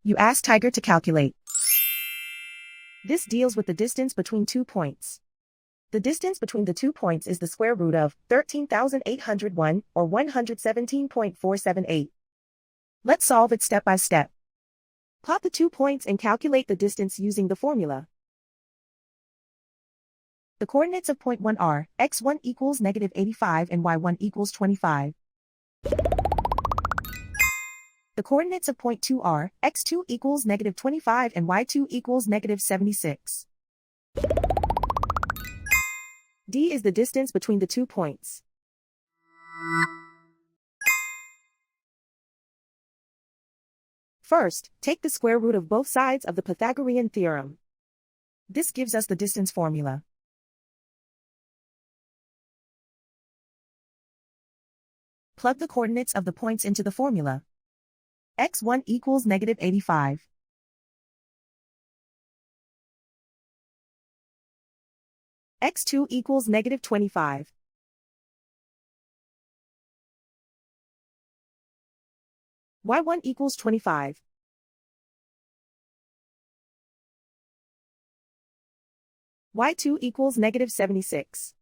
You ask Tiger to calculate. This deals with the distance between 2 points. The distance between the 2 points is the square root of 13,801, or 117.478. Let's solve it step by step. Plot the 2 points and calculate the distance using the formula. The coordinates of point 1 are x1 equals -85 and y1 equals 25. The coordinates of point 2 are x2 equals -25 and y2 equals -76. D is the distance between the 2 points. First, take the square root of both sides of the Pythagorean theorem. This gives us the distance formula. Plug the coordinates of the points into the formula. x1 equals -85. x2 equals -25. y1 equals 25. y2 equals -76.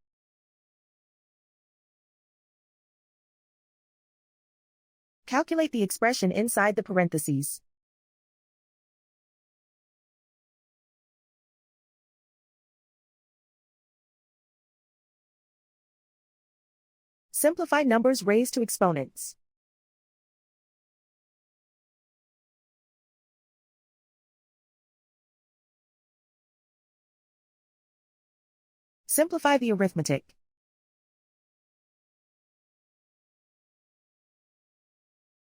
Calculate the expression inside the parentheses. Simplify numbers raised to exponents. Simplify the arithmetic.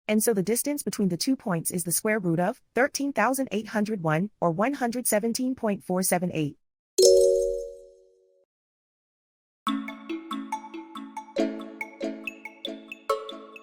And so the distance between the 2 points is the square root of 13,801, or 117.478.